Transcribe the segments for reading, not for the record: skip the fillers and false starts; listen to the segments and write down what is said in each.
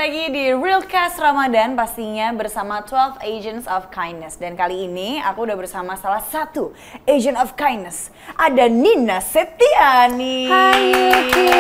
lagi di Realcast Ramadan pastinya bersama 12 Agents of Kindness. Dan kali ini aku udah bersama salah satu Agent of Kindness. Ada Nina Septiani. Hai Yuki.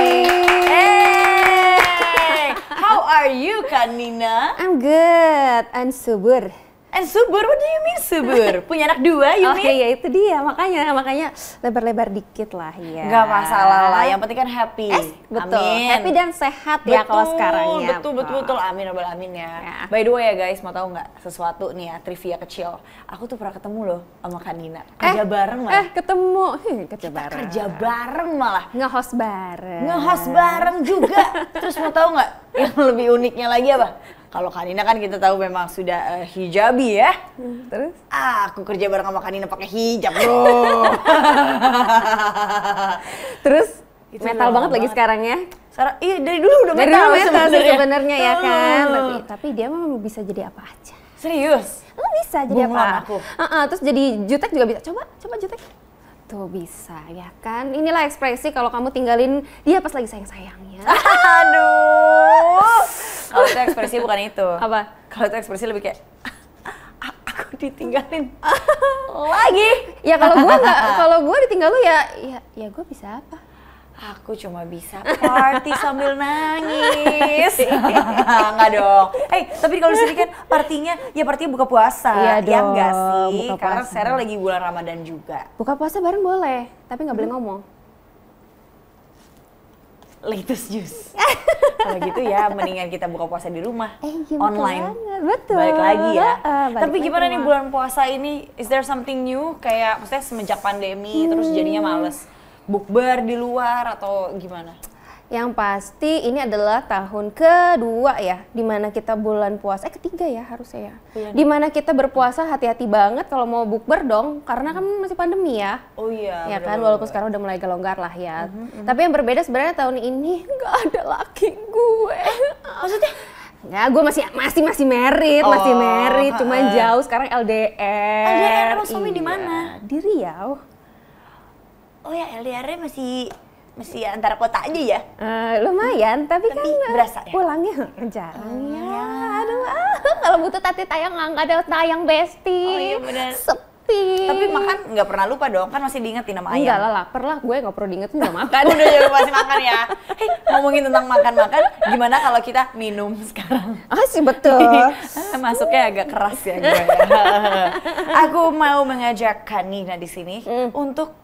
Hey, how are you Kak Nina? I'm good and subur. And subur, what do you mean subur? Punya anak dua, you mean? Oh iya itu dia, makanya lebar-lebar dikit lah ya. Gak masalah lah, yang penting kan happy. Betul, Amin. happy dan sehat ya kalau sekarang ya. Betul, amin rabbal alamin ya. By the way ya guys, mau tahu nggak sesuatu nih ya, trivia kecil. Aku tuh pernah ketemu loh sama Kak Nina. Kerja bareng malah. Ketemu. Kerja bareng malah. Nge-host bareng. Nge-host bareng juga. Terus mau tahu nggak yang lebih uniknya lagi apa? Kalau Kak Nina kan kita tahu memang sudah hijabi ya. Terus? Aku kerja bareng sama Kak Nina pakai hijab bro. Terus Itu metal banget lagi sekarang ya. Iya dari dulu udah Dari metal, dulu metal sebenarnya ya kan. Oh. Tapi dia mah bisa jadi apa aja. Serius? Lo bisa jadi Bunglon apa? aku. Terus jadi jutek juga bisa. Coba jutek. Tuh bisa ya kan. Inilah ekspresi kalau kamu tinggalin dia pas lagi sayang-sayangnya. Aduh. Kalau itu ekspresi bukan itu. Apa? Kalau itu ekspresi lebih kayak aku ditinggalin lagi. Ya kalau gue ditinggal lu ya gue bisa apa? Aku cuma bisa party sambil nangis. Enggak dong. Tapi kalau di sini kan partinya buka puasa. Iya Ya dong, enggak sih? buka Karena puasa. sekarang lagi bulan Ramadan juga. Buka puasa bareng boleh, tapi nggak boleh ngomong. Latest juice. Kalau gitu ya mendingan kita buka puasa di rumah. Iya, online. Betul. Balik lagi ya. Balik Tapi lagi gimana nih rumah. bulan puasa ini? Is there something new? Kayak maksudnya semenjak pandemi terus jadinya males bukber di luar atau gimana? Yang pasti ini adalah tahun kedua ya, dimana kita bulan puasa, ketiga ya harusnya ya. Dimana kita berpuasa hati-hati banget kalau mau bukber dong, karena kan masih pandemi ya. Oh iya. Ya kan, bener-bener. walaupun sekarang udah mulai gelonggar lah ya. Tapi yang berbeda sebenarnya tahun ini nggak ada laki gue. Maksudnya? Ya, gue masih married, cuman jauh sekarang LDR. LDR emang suami di Iya, mana? Di Riau. Oh ya LDR-nya masih antara kota aja ya? Lumayan, tapi kan berasa ya? pulangnya jarang ya. Aduh, kalau butuh tati tayang nggak ada tayang besti. Oh iya benar. Sepi. Tapi makan nggak pernah lupa dong, kan masih diingetin sama ayam. Enggak lah, lapar lah. Gue nggak perlu diingetin udah makan. Udah jadi masih makan ya. Ngomongin tentang makan-makan, gimana kalau kita minum sekarang? Sih betul. Masuknya agak keras ya gue. Aku mau mengajak Kak Nina di sini untuk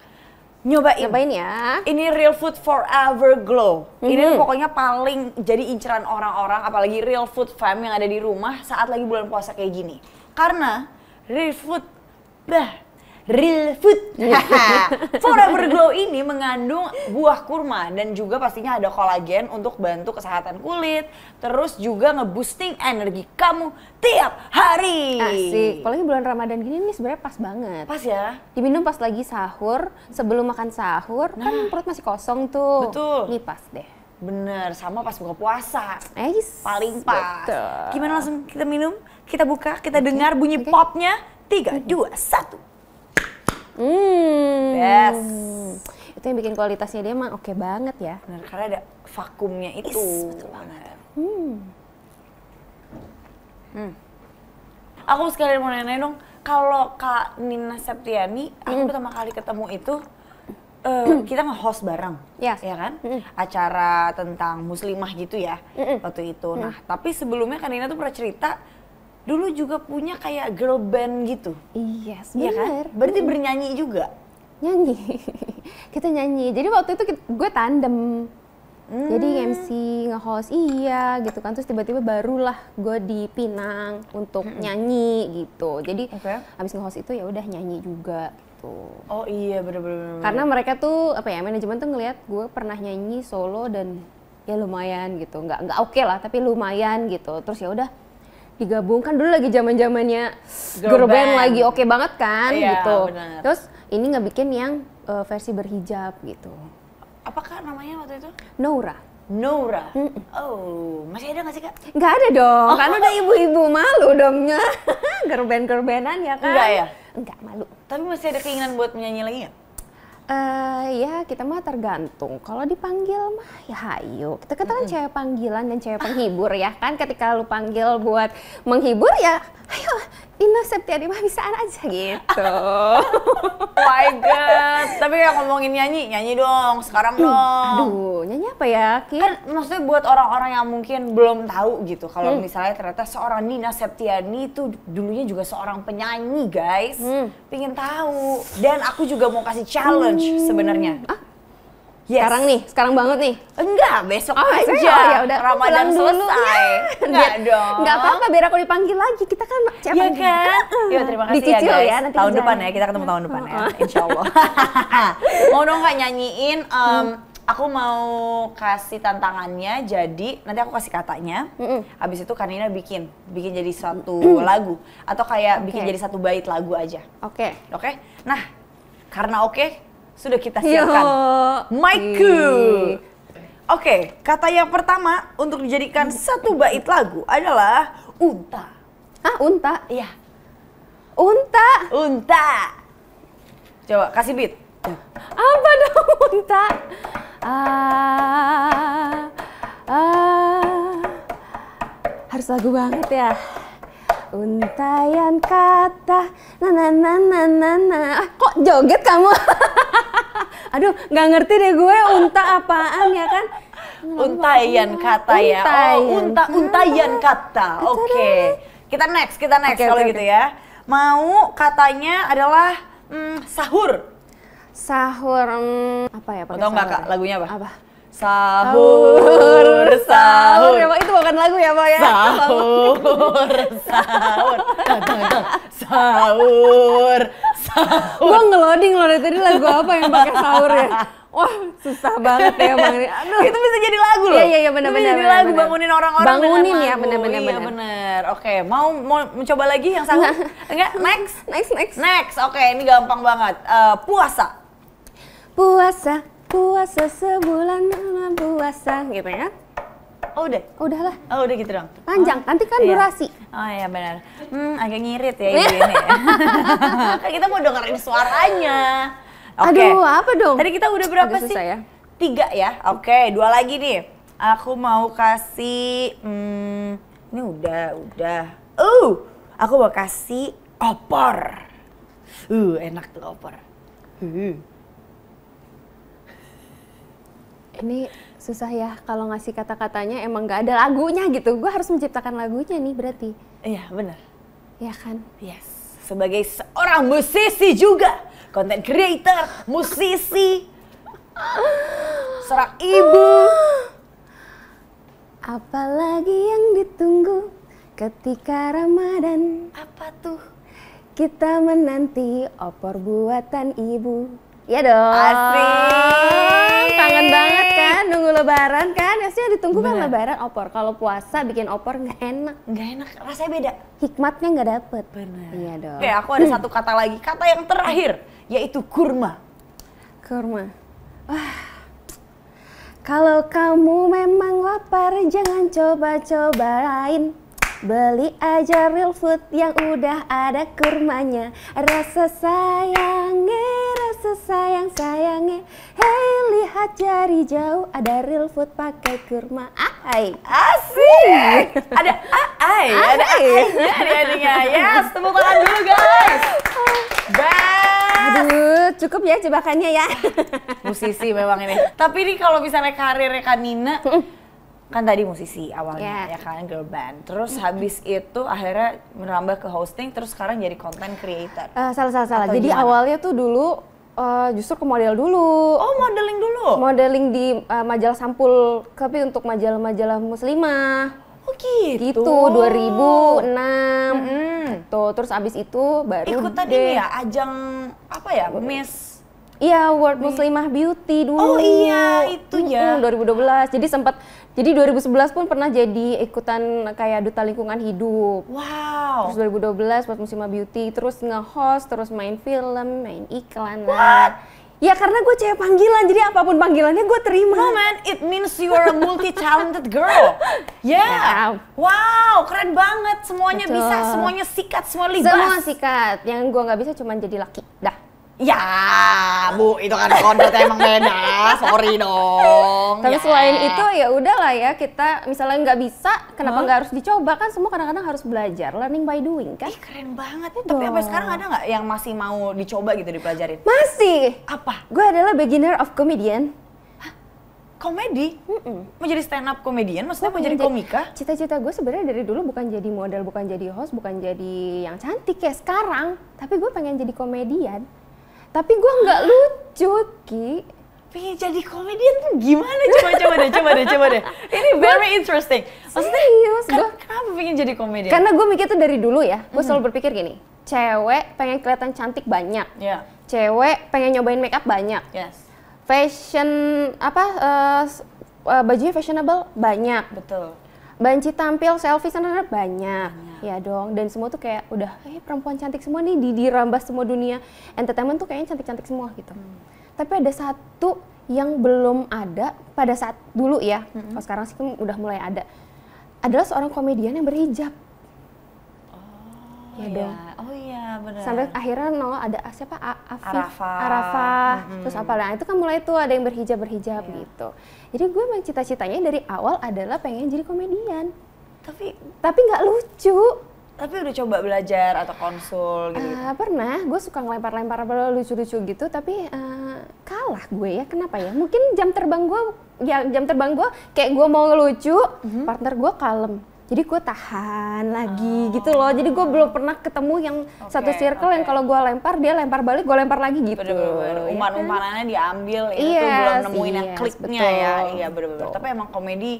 nyobain ya. Ini Real Food Forever Glow. Ini tuh pokoknya paling jadi inceran orang-orang, apalagi Real Food fam yang ada di rumah saat lagi bulan puasa kayak gini. Karena Real Food Forever Glow ini mengandung buah kurma dan juga pastinya ada kolagen untuk bantu kesehatan kulit, terus juga nge-boosting energi kamu tiap hari. Asik. Apalagi bulan Ramadan gini nih sebenarnya pas banget. Pas ya. Diminum pas lagi sahur, sebelum makan sahur, kan perut masih kosong tuh. Betul. Ini pas deh. Bener, sama pas buka puasa. Yes, Paling pas. betul. Gimana langsung kita minum, kita buka, kita dengar bunyi popnya. 3, 2, 1. Yes. Itu yang bikin kualitasnya dia emang oke banget ya. Bener, karena ada vakumnya itu. betul banget. Aku sekalian mau nanya dong, kalau Kak Nina Septiani, aku pertama kali ketemu itu, kita nge-host bareng, Yes. ya kan? Acara tentang muslimah gitu ya, waktu itu. Nah, tapi sebelumnya Kak Nina tuh pernah cerita, dulu juga punya kayak girl band gitu. Yes, Iya kan? bener. Berarti bernyanyi juga? Nyanyi. Kita nyanyi. Jadi waktu itu gue tandem. Jadi MC nge-host iya gitu kan. Terus tiba-tiba barulah gue dipinang untuk nyanyi gitu. Jadi abis nge-host itu ya udah nyanyi juga gitu. Oh iya bener-bener. Karena mereka tuh apa ya, manajemen tuh ngelihat gue pernah nyanyi solo dan ya lumayan gitu. Nggak oke lah, tapi lumayan gitu. Terus ya udah digabungkan, dulu lagi zaman-zamannya girl band lagi oke banget kan gitu. Bener. Terus ini ngebikin yang versi berhijab gitu. Apakah namanya waktu itu? Nora. Oh, masih ada nggak sih Kak? Nggak ada dong, kan udah ibu-ibu malu dongnya. Girl bandan ya kan? Enggak ya? Enggak, malu. Tapi masih ada keinginan buat menyanyi lagi nggak? Ya kita mah tergantung. Kalau dipanggil mah ya hayu. Kita kan cewek panggilan dan cewek penghibur ya kan. Ketika lu panggil buat menghibur ya, ayo Ina Septiani mah bisaan aja gitu. Oh my god. Tapi kalau ngomongin nyanyi dong sekarang dong. Aduh, nyanyi apa ya? Kan maksudnya buat orang-orang yang mungkin belum tahu gitu. Kalau misalnya ternyata seorang Nina Septiani itu dulunya juga seorang penyanyi guys. Pengen tahu. Dan aku juga mau kasih challenge sebenarnya. Yes. Sekarang banget nih. Enggak, besok Oh, aja. ya udah. Ramadan selesai. Enggak dong. Enggak apa-apa biar aku dipanggil lagi. Kita kan Iya kan? Yuk terima kasih Dicicil ya guys. ya, nanti tahun kerjaan. depan ya, kita ketemu tahun depan ya. Insya Allah. Mau dong nggak nyanyiin? Aku mau kasih tantangannya, jadi nanti aku kasih katanya. Habis itu Kanina bikin jadi satu lagu. Atau kayak bikin jadi satu bait lagu aja. Oke. Oke? Nah, karena sudah kita siapkan mic. Oke, kata yang pertama untuk dijadikan satu bait lagu adalah unta. Unta? Iya. Unta. Coba kasih beat. Apa dong unta? Harus lagu banget ya. Untayan kata kok joget kamu? Aduh, nggak ngerti deh gue unta apaan ya kan? Untayan kata ya. Oh, untayan kata. Oke. Kita next kalau gitu ya. Mau katanya adalah sahur. Sahur apa ya? Tahu nggak Kak lagunya apa? Apa? Sahur. Ya, Pak, itu bukan lagu ya, Pak ya? Sahur. Gua ngeloading loh dari tadi lagu apa yang pakai sahur ya. Wah, susah banget ya Bang. Aduh. Itu bisa jadi lagu loh. Iya, benar-benar. Jadi lagu bangunin orang-orang. Bangunin dengan ya, lagu. benar-benar. Iya, benar. Oke, mau mencoba lagi yang sahur? Enggak, next. Oke, ini gampang banget. Puasa. Puasa sebulan puasa gitu ya. Oh udah? Udahlah. Oh udah gitu dong? Panjang, nanti kan iya. durasi. Oh iya benar. Agak ngirit ya ibu ini ya. Kan kita mau dengerin suaranya. Oke. Aduh, apa dong? Tadi kita udah berapa Agak sih? susah ya. 3 ya? Oke, 2 lagi nih. Aku mau kasih, ini udah. Aku mau kasih opor. Enak tuh opor. Ini susah ya kalau ngasih kata-katanya emang nggak ada lagunya gitu. Gue harus menciptakan lagunya nih berarti. Iya benar. Ya kan? Yes. Sebagai seorang musisi juga, content creator, musisi, seorang ibu. Apalagi yang ditunggu ketika Ramadan. Apa tuh? Kita menanti opor buatan ibu. Ya dong. Asik. Kangen banget kan nunggu lebaran kan. Biasanya ditunggu kan Bener. lebaran opor. Kalau puasa bikin opor nggak enak. Nggak enak, rasanya beda. Hikmatnya nggak dapet. Bener. Iya dong. Oke, aku ada satu kata lagi. Kata yang terakhir, yaitu kurma. Kurma. Wah. Kalau kamu memang lapar jangan coba-cobain. Beli aja real food yang udah ada kurmanya. Rasa sayangnya. Hey, lihat jari jauh ada real food pakai kurma. Asik. Ada adanya. Yes, tepuk tangan dulu guys. Best. Aduh, cukup ya jebakannya ya. Musisi memang ini. Tapi ini kalau misalnya karirnya Kanina, kan tadi musisi awalnya ya kan, girl band. Terus habis itu akhirnya merambah ke hosting, terus sekarang jadi content creator. Salah. Atau Jadi gimana? awalnya tuh dulu justru ke model dulu. Oh, modeling dulu? Modeling di majalah Sampul, tapi untuk majalah-majalah muslimah. Oh gitu? Gitu, 2006. Tuh, terus abis itu baru Ikut tadi ya, ajang apa ya, Miss? Iya, World Muslimah Beauty dulu. Oh iya, itu ya. 2012. Jadi 2011 pun pernah jadi ikutan kayak duta lingkungan hidup. Wow. Terus 2012 buat Muslimah Beauty, terus nge-host, terus main film, main iklan. What? Ya karena gue cewek panggilan, jadi apapun panggilannya gue terima. No man, it means you are a multi-talented girl. Yeah. Wow, keren banget. Semuanya Betul. bisa, semuanya sikat, semua libas. Semua sikat. Yang gue nggak bisa cuma jadi laki. Dah. Ya, Bu, itu kan kodratnya emang beda. Sorry dong. Tapi Ya. selain itu ya udahlah ya, kita misalnya nggak bisa, kenapa nggak harus dicoba? Kan semua kadang-kadang harus belajar, learning by doing kan? Ih, keren banget. Iya Tapi sampai dong. sekarang ada nggak yang masih mau dicoba gitu dipelajarin? Masih. Apa? Gue adalah beginner of comedian. Komedi? Mau jadi stand up comedian? Maksudnya mau jadi Pengen komika? Cita-cita gue sebenarnya dari dulu bukan jadi model, bukan jadi host, bukan jadi yang cantik kayak sekarang. Tapi gue pengen jadi komedian. Tapi gue nggak lucu, Ki. Pengen jadi komedian tuh gimana? Coba deh. Ini very interesting. Maksudnya, Serius, gue. kenapa pengen jadi komedian? Karena gue mikir tuh dari dulu ya, gue selalu berpikir gini, cewek pengen kelihatan cantik banyak, Ya, cewek pengen nyobain makeup banyak, yes. fashion bajunya fashionable banyak, Betul. banci tampil selfie sana banyak, ya dong. Dan semua tuh kayak udah, perempuan cantik semua nih dirambah semua dunia entertainment tuh kayaknya cantik-cantik semua gitu. Tapi ada satu yang belum ada pada saat dulu ya, kalau sekarang sih kan udah mulai ada, adalah seorang komedian yang berhijab. Ya dong. Oh iya, benar. Sampai akhirnya ada siapa? Afif, Arafah. Arafah. Terus apa lah? Itu kan mulai tuh ada yang berhijab gitu. Jadi gue memang cita-citanya dari awal adalah pengen jadi komedian. Tapi nggak lucu. Tapi udah coba belajar atau konsul gitu. Pernah, gue suka ngelempar-lempar lucu-lucu gitu, tapi kalah gue ya. Kenapa ya? Mungkin jam terbang gue kayak gue mau ngelucu, partner gue kalem. Jadi gue tahan lagi gitu loh. Jadi gue belum pernah ketemu yang satu circle yang kalau gue lempar, dia lempar balik, gue lempar lagi gitu. Bener-bener, umpan-umpanannya diambil, itu Yes, tuh belum nemuin yang yes, kliknya betul, ya. Iya bener-bener. betul. Tapi emang komedi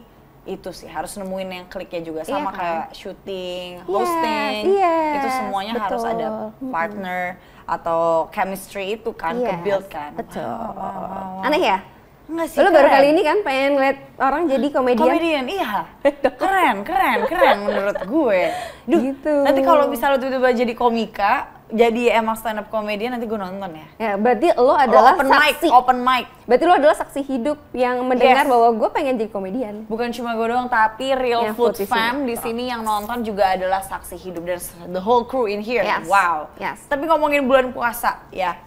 itu sih harus nemuin yang kliknya juga. Sama Iya, kayak syuting, hosting, yes, itu semuanya harus betul. ada partner atau chemistry itu kan, Yes, ke-build kan. betul. Wow. Aneh ya? Enggak sih, Lu baru keren. kali ini kan pengen ngeliat orang jadi komedian? Komedian, iya. Keren menurut gue. Duh, Gitu. nanti kalau misalnya tiba-tiba jadi komika, jadi emang stand up comedian, nanti gue nonton ya. Ya, berarti lo adalah saksi. Open mic. Berarti lo adalah saksi hidup yang mendengar Yes. bahwa gue pengen jadi komedian. Bukan cuma gue doang, tapi Real Yang Food food di Fam sini. di sini yang nonton juga adalah saksi hidup dan the whole crew in here. Yes. Wow. Yes. Tapi ngomongin bulan puasa ya.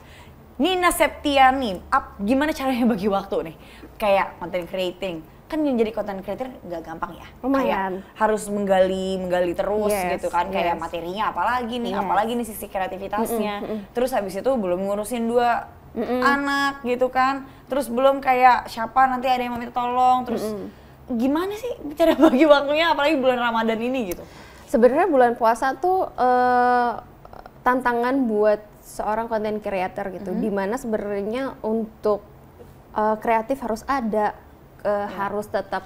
Nina Septiani, gimana caranya bagi waktu nih? Kayak content creating. Kan yang jadi content creator nggak gampang ya. Lumayan. Kayak harus menggali terus Yes, gitu kan. Kayak yes. materinya apalagi nih, Yes. apalagi nih sisi kreativitasnya. Terus habis itu belum ngurusin 2 anak gitu kan. Terus belum kayak siapa nanti ada yang mau minta tolong. Terus gimana sih cara bagi waktunya apalagi bulan Ramadan ini gitu? Sebenarnya bulan puasa tuh tantangan buat seorang content creator gitu. Dimana sebenarnya untuk kreatif harus ada, harus tetap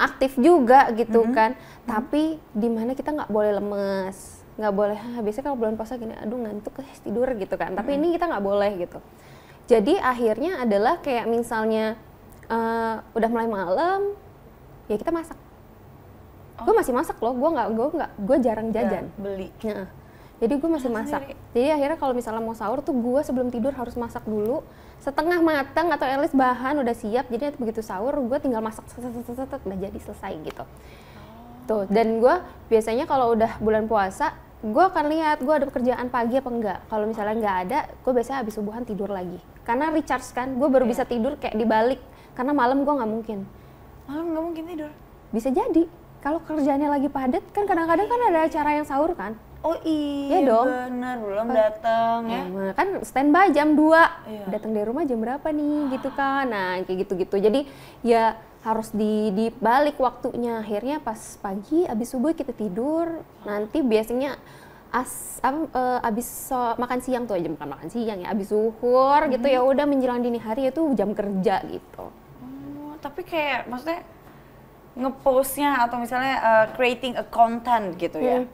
aktif juga gitu kan. Tapi dimana kita nggak boleh lemes, nggak boleh. Biasanya kalau bulan puasa gini, aduh ngantuk tidur gitu kan. Tapi ini kita nggak boleh gitu. Jadi akhirnya adalah kayak misalnya udah mulai malam, ya kita masak. Gue masih masak loh, gue jarang jajan. Nggak beli. Nah, jadi gue masih masak. Jadi akhirnya kalau misalnya mau sahur tuh gue sebelum tidur harus masak dulu setengah matang atau at least bahan udah siap. Jadi nanti begitu sahur gue tinggal masak udah jadi selesai gitu. Tuh, dan gue biasanya kalau udah bulan puasa gue akan lihat gue ada pekerjaan pagi apa enggak. Kalau misalnya nggak ada, gue biasanya habis subuhan tidur lagi. Karena recharge kan, gue baru bisa tidur kayak dibalik. Karena malam gue nggak mungkin. Malam nggak mungkin tidur. Bisa jadi. Kalau kerjaannya lagi padat kan kadang-kadang kan ada acara yang sahur kan. Oh iya, Iya dong. bener, belum datang ya. Nah, kan standby jam 2, Iya. datang dari rumah jam berapa nih gitu kan. Nah kayak gitu-gitu, jadi ya harus dibalik waktunya. Akhirnya pas pagi abis subuh kita tidur, nanti biasanya abis makan siang tuh aja makan siang ya, abis zuhur gitu ya udah menjelang dini hari itu jam kerja gitu. Oh, tapi kayak maksudnya nge-postnya atau misalnya creating a content gitu ya.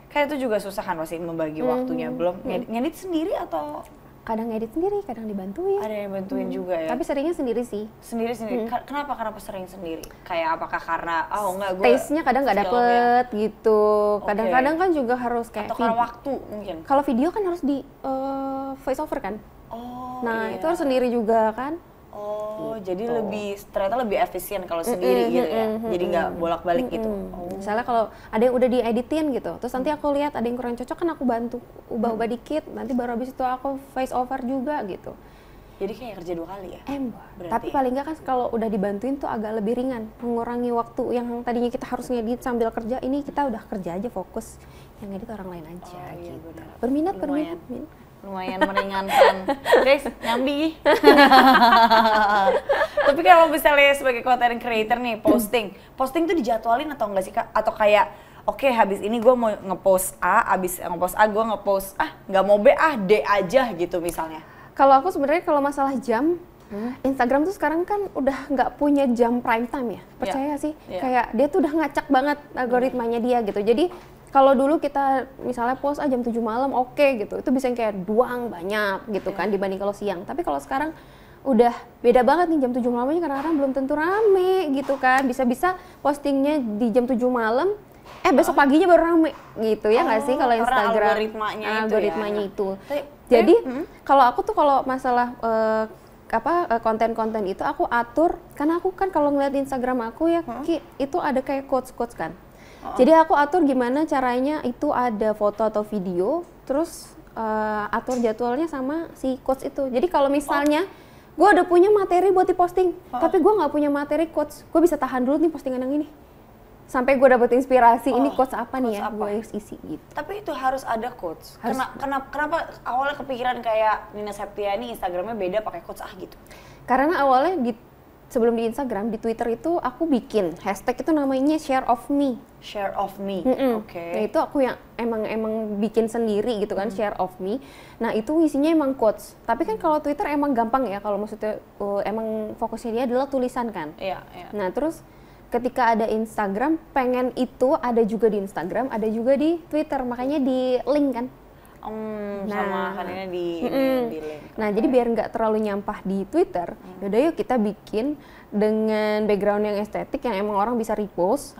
Kayak itu juga susah kan pasti membagi waktunya. Belum ngedit sendiri atau Kadang ngedit sendiri, kadang dibantuin. ada yang bantuin juga ya? Tapi seringnya sendiri sih. Sendiri. Kenapa sering sendiri? Kayak apakah karena enggak gue Taste-nya kadang nggak feel-nya. dapet gitu. Oke. Kadang-kadang kan juga harus kayak Atau karena waktu mungkin. kalau video kan harus di voice over kan. Oh, Nah, iya. itu harus sendiri juga kan. Oh, jadi ternyata lebih efisien kalau sendiri gitu ya. Jadi nggak bolak-balik gitu. Oh. Misalnya kalau ada yang udah dieditin gitu, terus nanti aku lihat ada yang kurang cocok kan aku bantu ubah-ubah dikit, nanti baru habis itu aku voice over juga gitu. Jadi kayak kerja 2 kali ya? Tapi paling nggak kan kalau udah dibantuin tuh agak lebih ringan, mengurangi waktu yang tadinya kita harus ngedit sambil kerja, ini kita udah kerja aja fokus, yang ngedit orang lain aja gitu. Berminat. Lumayan meringankan. Guys, nyambi. Tapi kalau misalnya sebagai content creator nih, posting tuh dijadwalin atau enggak sih Kak? Atau kayak, oke, habis ini gue mau ngepost A, habis ngepost A gue ngepost nggak mau B, D aja gitu misalnya. Kalau aku sebenarnya kalau masalah jam, Instagram tuh sekarang kan udah nggak punya jam prime time ya, percaya sih? Kayak dia tuh udah ngacak banget algoritmanya dia gitu. Jadi kalau dulu kita misalnya post jam 7 malam oke gitu, itu bisa kayak doang banyak gitu kan dibanding kalau siang. Tapi kalau sekarang udah beda banget nih, jam 7 malamnya kadang-kadang belum tentu rame gitu kan. Bisa-bisa postingnya di jam 7 malam, besok paginya baru rame gitu ya nggak sih kalau Instagram algoritmanya itu. Jadi kalau aku tuh kalau masalah konten-konten itu aku atur, karena aku kan kalau ngeliat Instagram aku ya Ki, itu ada kayak quotes kan. Jadi aku atur gimana caranya itu ada foto atau video, terus atur jadwalnya sama si quotes itu. Jadi kalau misalnya gue udah punya materi buat diposting, tapi gue nggak punya materi quotes, gue bisa tahan dulu nih postingan yang ini. Sampai gue dapet inspirasi, ini quotes apa nih ya, gue harus isi gitu. Tapi itu harus ada quotes. Kenapa awalnya kepikiran kayak Nina Septiani Instagramnya beda pakai quotes gitu? Karena awalnya sebelum di Instagram, di Twitter itu aku bikin hashtag itu namanya share of me. Share of me, oke. Nah itu aku yang emang bikin sendiri gitu kan, share of me. Nah itu isinya emang quotes. Tapi kan kalau Twitter emang gampang ya, kalau maksudnya emang fokusnya dia adalah tulisan kan. Iya. Nah terus ketika ada Instagram, pengen itu ada juga di Instagram, ada juga di Twitter, makanya di link kan. Sama kan ini di link. Nah jadi biar nggak terlalu nyampah di Twitter, yaudah yuk kita bikin dengan background yang estetik yang emang orang bisa repost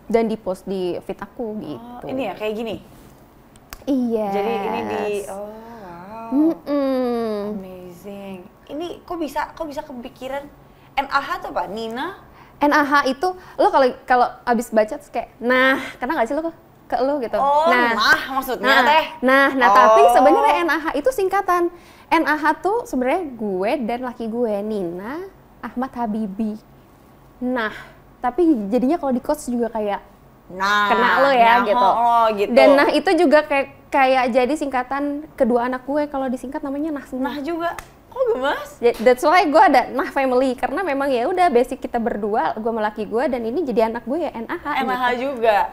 dan di post di feed aku gitu. Ini ya kayak gini? Iya. Jadi ini wow. Amazing. Ini kok bisa kepikiran NAH tuh apa? Nina? NAH itu lo kalau abis baca terus kayak kena nggak sih lo ke lo gitu. Maksudnya teh. Tapi sebenarnya NAH itu singkatan. NAH tuh sebenarnya gue dan laki gue Nina Ahmad Habibi. Tapi jadinya kalau di quotes juga kayak kena lo ya gitu. Gitu. Dan itu juga kayak jadi singkatan kedua anak gue, kalau disingkat namanya Nah juga. Oh gemas. That's why gue ada family, karena memang ya udah basic kita berdua, gue sama laki gue, dan ini jadi anak gue ya NAH. NAH gitu. Juga.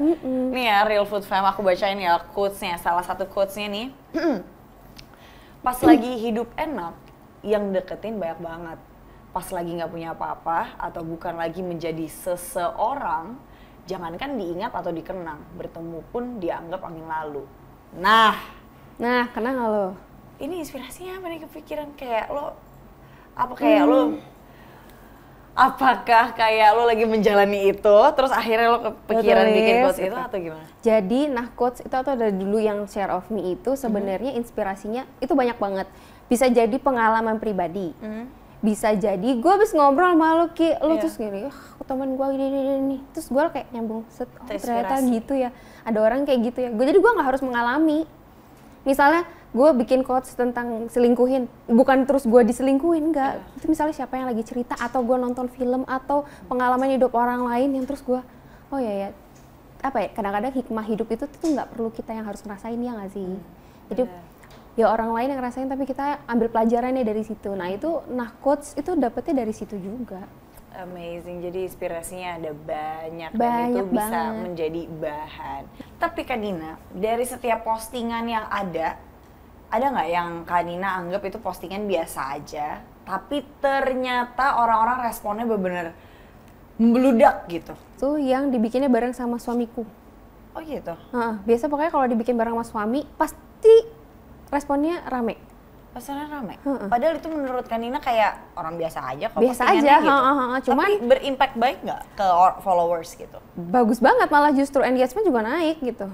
Nih ya Real Food Fam, aku bacain ya quotes-nya, salah satu quotes-nya nih. Pas lagi hidup enak, yang deketin banyak banget. Pas lagi nggak punya apa-apa atau bukan lagi menjadi seseorang, jangankan diingat atau dikenang, bertemu pun dianggap angin lalu. Nah, kena nggak lo? Ini inspirasinya apa nih kepikiran kayak lo? Apa kayak lo? Apakah kayak lo lagi menjalani itu, terus akhirnya lo kepikiran bikin quotes itu atau gimana? Jadi, quotes itu atau dari dulu yang share of me itu sebenarnya inspirasinya itu banyak banget. Bisa jadi pengalaman pribadi, bisa jadi gue abis ngobrol sama lo Ki, lo terus gini, temen gue gini, terus gue kayak nyambung, ternyata gitu ya, ada orang kayak gitu ya. Jadi gue nggak harus mengalami. Misalnya gue bikin quotes tentang selingkuhin, bukan terus gue diselingkuhin, enggak. Itu misalnya siapa yang lagi cerita, atau gue nonton film, atau pengalaman hidup orang lain yang terus gue, kadang-kadang hikmah hidup itu tuh nggak perlu kita yang harus ngerasain, ya nggak sih? Jadi ya orang lain yang ngerasain, tapi kita ambil pelajarannya dari situ. Nah itu, quotes itu dapetnya dari situ juga. Amazing, jadi inspirasinya ada banyak dan itu bisa menjadi bahan. Tapi Kak Nina, dari setiap postingan yang ada nggak yang Kak Nina anggap itu postingan biasa aja, tapi ternyata orang-orang responnya benar-benar membeludak gitu? Tuh yang dibikinnya bareng sama suamiku. Oh gitu? Biasa pokoknya kalau dibikin bareng sama suami, pasti responnya rame. Pasalnya rame. Padahal itu menurut Kanina kayak orang biasa aja kalau postingannya gitu. Cuman tapi berimpact baik nggak ke followers gitu? Bagus banget, malah justru engagement juga naik gitu.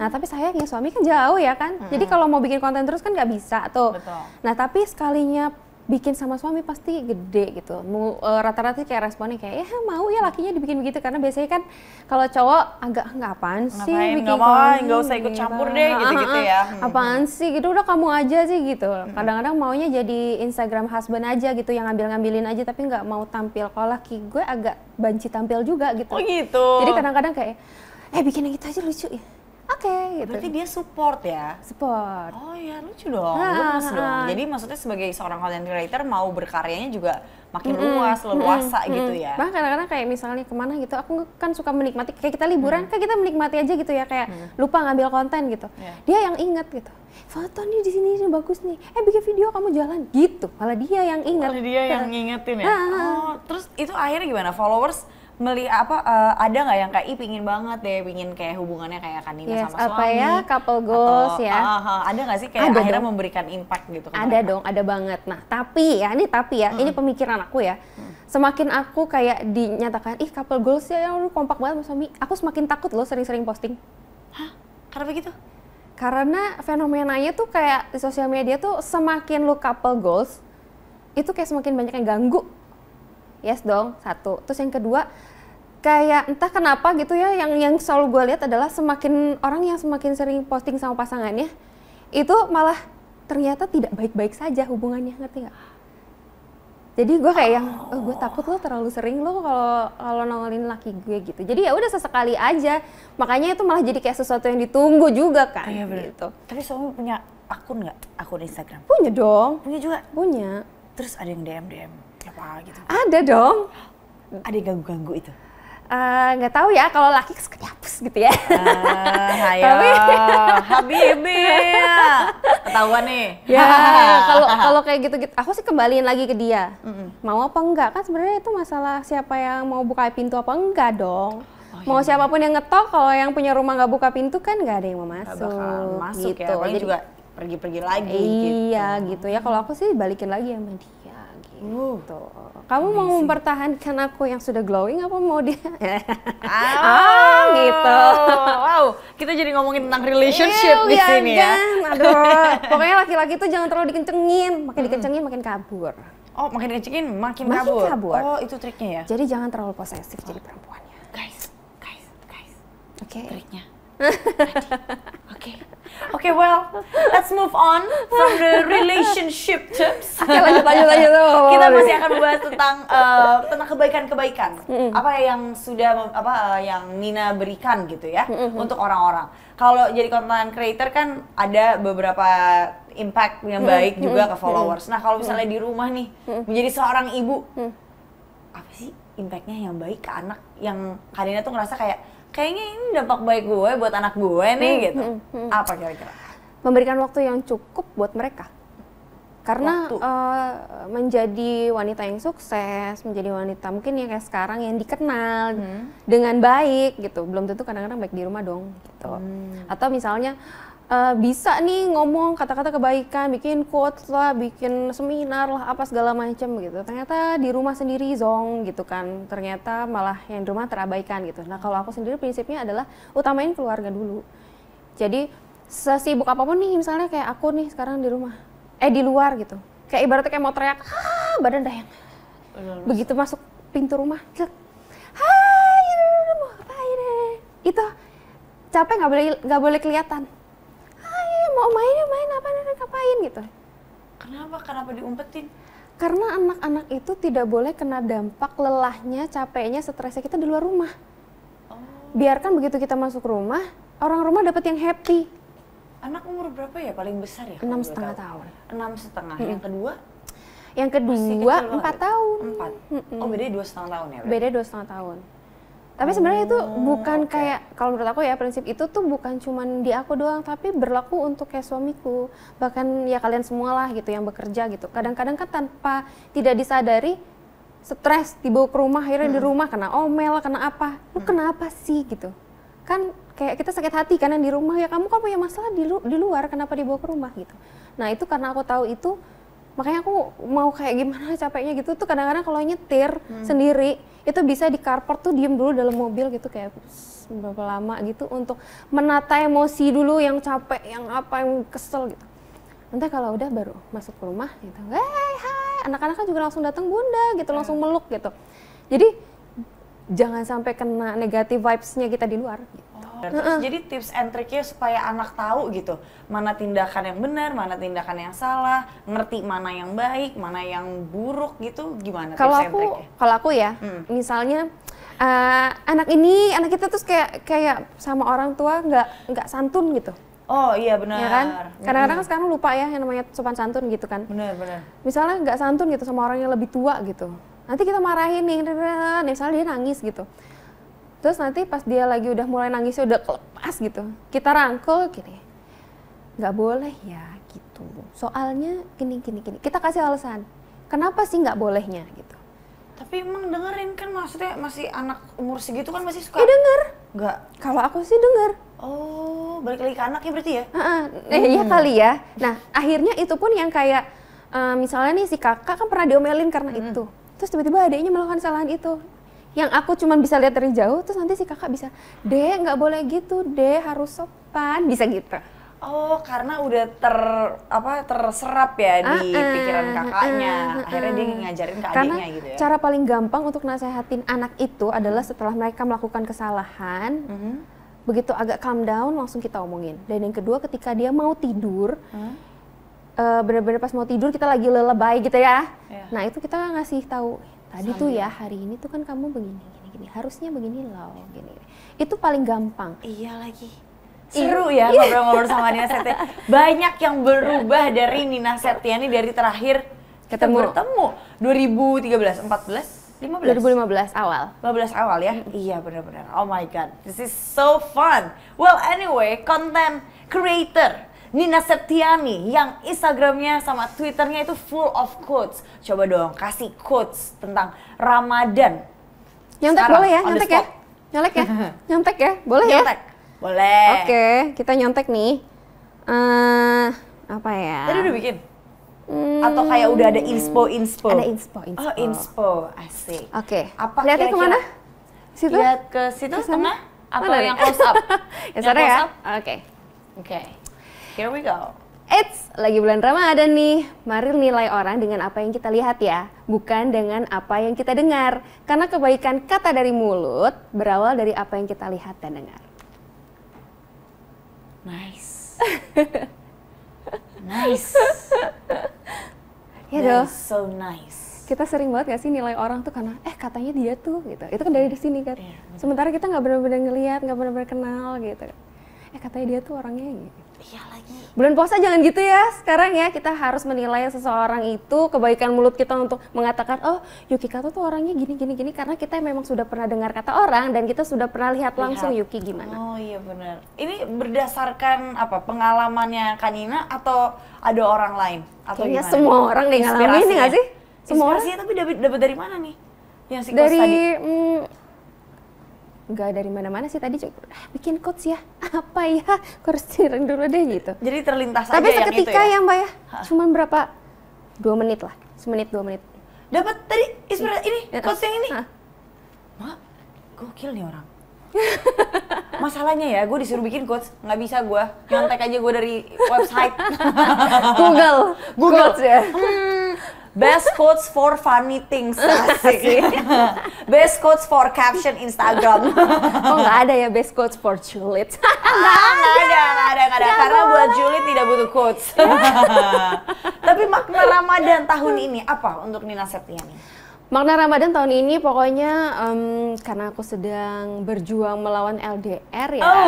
Nah tapi sayangnya suami kan jauh ya kan. Jadi kalau mau bikin konten terus kan nggak bisa tuh. Betul. Nah tapi sekalinya bikin sama suami pasti gede gitu. Rata-rata kayak responnya kayak ya mau ya lakinya dibikin begitu, karena biasanya kan kalau cowok agak nggak apaan sih bikin nggak mau, nggak usah ikut campur deh gitu-gitu ya. Apaan sih gitu, udah kamu aja sih gitu. Kadang-kadang maunya jadi Instagram husband aja gitu, yang ngambilin aja tapi nggak mau tampil. Kalau laki gue agak banci tampil juga gitu. Oh gitu. Jadi kadang-kadang kayak bikin yang gitu aja lucu ya. Oke, gitu. Berarti dia support ya? Support. Oh ya, lucu dong, gemes dong. Jadi maksudnya sebagai seorang content creator mau berkaryanya juga makin luas, leluasa gitu ya? Bahkan kadang-kadang kayak misalnya kemana gitu, aku kan suka menikmati, kayak kita liburan, kayak kita menikmati aja gitu ya, kayak lupa ngambil konten gitu. Dia yang inget gitu, foto nih di sini bagus nih, bikin video kamu jalan gitu. Malah dia yang inget. Malah dia yang ngingetin ya? Oh, terus itu akhirnya gimana? Followers ada nggak yang kayak pingin banget deh, pingin kayak hubungannya kayak Kanina sama suami? Apa ya, couple goals atau, ya. Ada nggak sih kayak akhirnya memberikan impact gitu ke Ada mereka? dong, ada banget. Nah tapi ya, ini pemikiran aku ya. Semakin aku kayak dinyatakan, couple goals ya, lu kompak banget sama suami, aku semakin takut loh sering-sering posting. Hah? Karena begitu? Karena fenomenanya tuh kayak di sosial media tuh semakin lu couple goals, itu kayak semakin banyak yang ganggu. Yes dong, satu. Terus yang kedua, kayak entah kenapa gitu ya, yang selalu gue lihat adalah semakin orang yang semakin sering posting sama pasangannya, itu malah ternyata tidak baik-baik saja hubungannya, ngerti nggak? Jadi gue kayak yang, gue takut lo terlalu sering lo kalau nongolin laki gue gitu. Jadi ya udah sesekali aja, makanya itu malah jadi kayak sesuatu yang ditunggu juga kan. Iya bener. Gitu. Tapi suami punya akun nggak? Akun Instagram? Punya dong. Punya juga? Punya. Terus ada yang DM apa gitu? Ada dong. Ada yang ganggu-ganggu itu? Nggak tahu ya, kalau laki suka dihapus gitu ya. Ayo, Habibi, ketahuan nih. Ya, kalau kayak gitu-gitu, aku sih kembaliin lagi ke dia. Mau apa enggak? Kan sebenarnya itu masalah siapa yang mau buka pintu apa enggak dong. Mau siapapun yang ngetok, kalau yang punya rumah nggak buka pintu kan nggak ada yang mau masuk. Gak bakal masuk gitu. ya, paling juga pergi-pergi lagi Iya gitu ya, kalau aku sih balikin lagi sama dia gitu. Kamu mau mempertahankan aku yang sudah glowing apa mau dia? Gitu. Wow, kita jadi ngomongin tentang relationship di sini ya. Aduh, pokoknya laki-laki tuh jangan terlalu dikencengin, makin dikencengin makin kabur. Oh, makin dikencengin makin kabur. Oh, itu triknya ya? Jadi jangan terlalu posesif jadi perempuannya. Guys. Oke. Triknya. Oke, well, let's move on from the relationship tips. Oke, lanjut. Kita masih akan membahas tentang kebaikan-kebaikan. Apa yang sudah yang Nina berikan gitu ya untuk orang-orang. Kalau jadi content creator kan ada beberapa impact yang baik juga ke followers. Nah, kalau misalnya di rumah nih menjadi seorang ibu, apa sih impactnya yang baik ke anak yang Kanina tuh ngerasa kayaknya ini dampak baik gue buat anak gue nih gitu. Apa kira-kira? Memberikan waktu yang cukup buat mereka. Karena menjadi wanita yang sukses, menjadi wanita mungkin yang kayak sekarang yang dikenal dengan baik gitu. Belum tentu kadang-kadang baik di rumah dong gitu. Atau misalnya bisa nih ngomong kata-kata kebaikan, bikin quotes lah, bikin seminar lah, apa segala macam gitu. Ternyata di rumah sendiri zong gitu kan. Ternyata malah yang di rumah terabaikan gitu. Nah kalau aku sendiri prinsipnya adalah utamain keluarga dulu. Jadi sesibuk apapun nih, misalnya kayak aku nih sekarang di rumah, di luar gitu. Kayak ibaratnya kayak mau teriak, badan dayang. Begitu masuk pintu rumah, hai, mau ngapain? Itu capek nggak boleh kelihatan. Mau main apa ngapain gitu. Kenapa diumpetin? Karena anak-anak itu tidak boleh kena dampak lelahnya, capeknya, stresnya kita di luar rumah. Biarkan begitu kita masuk rumah, orang rumah dapat yang happy. Anak umur berapa ya paling besar ya? 6,5 tahun. 6,5. Yang kedua? Yang kedua 4 tahun. 4. Oh, bedanya 2,5 tahun ya? Beda 2,5 tahun. Tapi sebenarnya itu bukan kayak, kalau menurut aku ya, prinsip itu tuh bukan cuman di aku doang, tapi berlaku untuk kayak suamiku, bahkan ya kalian semua lah gitu yang bekerja gitu. Kadang-kadang kan tanpa tidak disadari stres dibawa ke rumah, akhirnya di rumah kena omel, kena apa, lu kenapa sih gitu. Kan kayak kita sakit hati kan yang di rumah, ya kamu kan punya masalah di luar, kenapa dibawa ke rumah gitu. Nah itu karena aku tahu itu, makanya aku mau kayak gimana capeknya gitu tuh kadang-kadang kalau nyetir sendiri itu bisa di carport tuh diem dulu dalam mobil gitu kayak berapa lama gitu untuk menata emosi dulu yang capek, yang apa, yang kesel gitu. Nanti kalau udah baru masuk ke rumah gitu, hai anak-anak kan juga langsung datang bunda gitu, langsung meluk gitu. Jadi jangan sampai kena negative vibes-nya kita di luar gitu. Terus jadi tips and triknya supaya anak tahu gitu, mana tindakan yang benar, mana tindakan yang salah, ngerti mana yang baik, mana yang buruk gitu, gimana tips and triknya? Kalau aku ya, misalnya anak kita terus kayak sama orang tua nggak santun gitu. Oh iya benar. Ya kan? Kadang-kadang kan sekarang lupa ya yang namanya sopan santun gitu kan. Benar. Misalnya nggak santun gitu sama orang yang lebih tua gitu. Nanti kita marahin nih, misalnya dia nangis gitu. Terus nanti pas dia lagi udah mulai nangisnya udah kelepas gitu, kita rangkul gini, nggak boleh ya gitu. Soalnya gini. Kita kasih alasan, kenapa sih nggak bolehnya gitu. Tapi emang dengerin kan, maksudnya masih anak umur segitu kan masih suka. Denger. Nggak. Kalau aku sih denger. Oh, balik lagi ke anaknya berarti ya? Iya kali ya. Nah akhirnya itu pun yang kayak misalnya nih si kakak kan pernah diomelin karena itu. Terus tiba-tiba adiknya melakukan kesalahan itu. Yang aku cuma bisa lihat dari jauh, terus nanti si kakak bisa, Dek nggak boleh gitu, Dek harus sopan, bisa gitu. Oh, karena udah terserap ya di pikiran kakaknya. Akhirnya dia ngajarin ke adiknya gitu ya. Cara paling gampang untuk nasehatin anak itu adalah setelah mereka melakukan kesalahan, begitu agak calm down langsung kita omongin. Dan yang kedua ketika dia mau tidur, benar-benar pas mau tidur kita lagi lelebay gitu ya. Nah itu kita ngasih tahu. Tadi tuh ya hari ini tuh kan kamu begini, harusnya begini loh, gini. Itu paling gampang. Iya lagi. Seru ya ngobrol-ngobrol sama Nina Septiani. Banyak yang berubah dari Nina Septiani dari terakhir kita bertemu 2013, 14, 2015 awal. 15 awal ya? Iya benar-benar. Oh my god, this is so fun. Well anyway, content creator Nina Septiani yang Instagramnya sama Twitternya itu full of quotes. Coba dong kasih quotes tentang Ramadan. Nyontek sekarang, boleh ya? Nyontek ya? Nyontek ya? Nyontek ya? Boleh nyontek. Ya? Boleh. Oke, kita nyontek nih. Apa ya? Tadi udah bikin? Atau kayak udah ada inspo? Ada inspo. Oh inspo, asik. Oke. Apa lihatnya kemana? Situ? Lihat ke situ tengah? Atau yang close up? Yang sana ya? Oke. Here we go. Eits, lagi bulan Ramadan nih. Mari nilai orang dengan apa yang kita lihat ya, bukan dengan apa yang kita dengar. Karena kebaikan kata dari mulut berawal dari apa yang kita lihat dan dengar. Nice. Nice. Ya dong. So nice. Kita sering banget gak sih nilai orang tuh karena katanya dia tuh gitu. Itu kan dari sini kan. Sementara kita nggak benar-benar ngelihat, nggak benar-benar kenal gitu. Katanya dia tuh orangnya gitu. Iya lagi. Bulan puasa jangan gitu ya. Sekarang ya kita harus menilai seseorang itu kebaikan mulut kita untuk mengatakan oh Yuki Kato tuh orangnya gini karena kita memang sudah pernah dengar kata orang dan kita sudah pernah lihat langsung Yuki gimana. Oh iya benar. Ini berdasarkan apa pengalamannya Kanina atau ada orang lain atau kayaknya gimana? Semua orang deh ngalamin ini nggak sih? Semua orang. Tapi dapat dari mana nih? Yang si dari tadi? Nggak dari mana-mana sih tadi bikin quotes ya apa ya kursirin dulu deh gitu. Jadi terlintas tapi aja seketika yang itu ya? Mbak ya cuman berapa 2 menit lah 2 menit dapat tadi inspirasi ini quotes yang ini. Mak gokil nih orang. Masalahnya ya gue disuruh bikin quotes nggak bisa gue nyontek aja gue dari website Google quotes ya. Best quotes for funny things, asik. Best quotes for caption Instagram. Oh nggak ada ya best quotes for julid? Nggak ada. Karena buat julid tidak butuh quotes. Tapi makna Ramadan tahun ini apa untuk Nina Septiani? Makna Ramadan tahun ini pokoknya karena aku sedang berjuang melawan LDR ya. Oh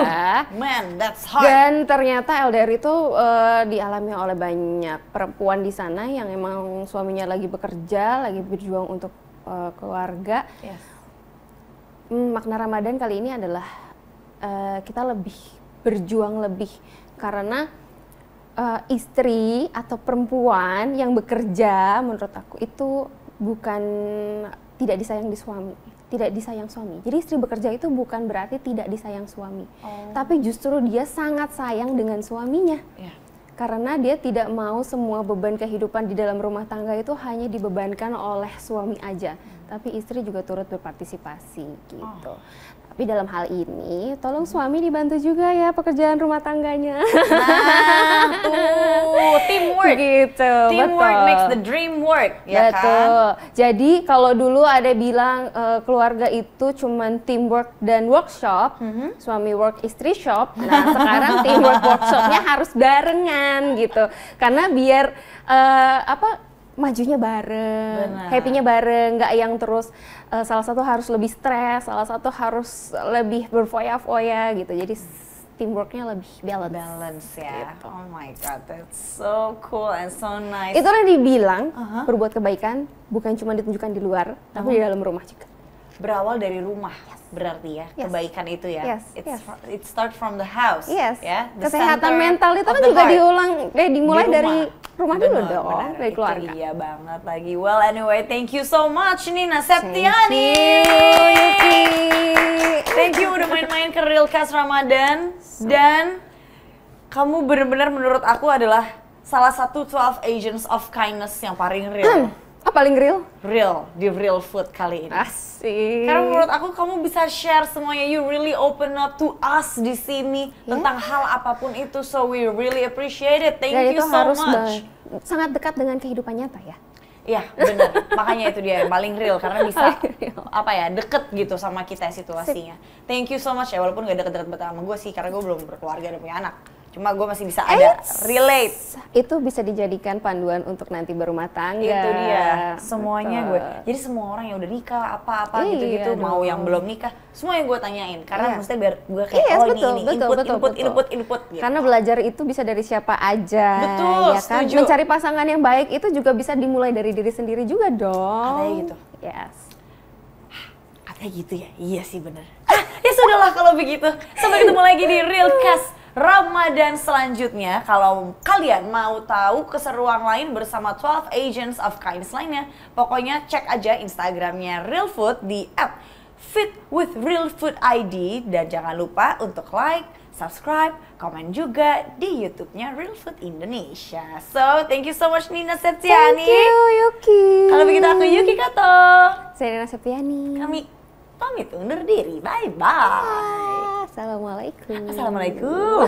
man, that's hard. Dan ternyata LDR itu dialami oleh banyak perempuan di sana yang emang suaminya lagi bekerja, lagi berjuang untuk keluarga. Yes. Makna Ramadan kali ini adalah kita lebih berjuang lebih karena istri atau perempuan yang bekerja menurut aku itu bukan tidak disayang suami. Jadi istri bekerja itu bukan berarti tidak disayang suami. Tapi justru dia sangat sayang dengan suaminya. Karena dia tidak mau semua beban kehidupan di dalam rumah tangga itu hanya dibebankan oleh suami aja. Tapi istri juga turut berpartisipasi gitu. Tapi dalam hal ini, tolong suami dibantu juga ya pekerjaan rumah tangganya. Nah, tuh teamwork. Gitu. Gitu, Teamwork betul. makes the dream work, ya kan? Betul. Jadi kalau dulu ada bilang keluarga itu cuman teamwork dan workshop, suami work istri shop. Nah sekarang teamwork workshopnya harus barengan gitu, karena biar majunya bareng, Benar. happy-nya bareng, nggak yang terus salah satu harus lebih stres, salah satu harus lebih berfoya-foya gitu. Jadi teamworknya lebih Balance ya. Gitu. Oh my god, that's so cool and so nice. Itulah dibilang Aha. berbuat kebaikan bukan cuma ditunjukkan di luar, tapi di dalam rumah juga. Berawal dari rumah, berarti ya, Yes. kebaikan itu ya. Yes, It's yes. It start from the house. Yes. Ya. The Kesehatan center mental itu of kan the juga heart. dimulai Di dari rumah dulu Benar, dong, benar. dari Itu keluarga. iya banget lagi. Well, anyway, thank you so much Nina Thank Septiani. you, Yuki. Thank you udah main-main ke Realcast Ramadan. Dan kamu benar-benar menurut aku adalah salah satu 12 Agents of Kindness yang paling real. Paling real? Real, di Real Food kali ini. Asik. Karena menurut aku kamu bisa share semuanya, you really open up to us di sini tentang hal apapun itu, so we really appreciate it. Thank Dan you itu so harus much. sangat dekat dengan kehidupan nyata ya. Iya benar, makanya itu dia yang paling real karena bisa Paling real. apa ya deket gitu sama kita situasinya. Thank you so much ya, walaupun gak deket-deket banget sama gue sih karena gue belum berkeluarga dan punya anak. Cuma gue masih bisa ada relate. Itu bisa dijadikan panduan untuk nanti berumah tangga. Itu dia, semuanya gue. Betul. Jadi semua orang yang udah nikah, apa-apa Iya gitu-gitu, mau dong. yang belum nikah, semua yang gue tanyain. Karena Iya. maksudnya biar gue kayak, Yes, oh betul, ini, betul, betul, betul. input gitu. Karena belajar itu bisa dari siapa aja, Betul, ya kan? setuju. Mencari pasangan yang baik itu juga bisa dimulai dari diri sendiri juga dong. Katanya gitu. Yes. Katanya gitu ya, iya sih bener. Ya sudahlah kalau begitu, sampai ketemu lagi di Realcast Ramadan selanjutnya. Kalau kalian mau tahu keseruan lain bersama 12 Agents of Kindness lainnya, pokoknya cek aja Instagramnya Real Food di @fitwithrealfoodid dan jangan lupa untuk like, subscribe, komen juga di YouTube-nya Real Food Indonesia. So, thank you so much Nina Septiani. Thank you, Yuki. Kalau begitu aku Yuki Kato. Saya Nina Septiani. Kami pamit undur diri. Bye bye. Assalamualaikum. Assalamualaikum.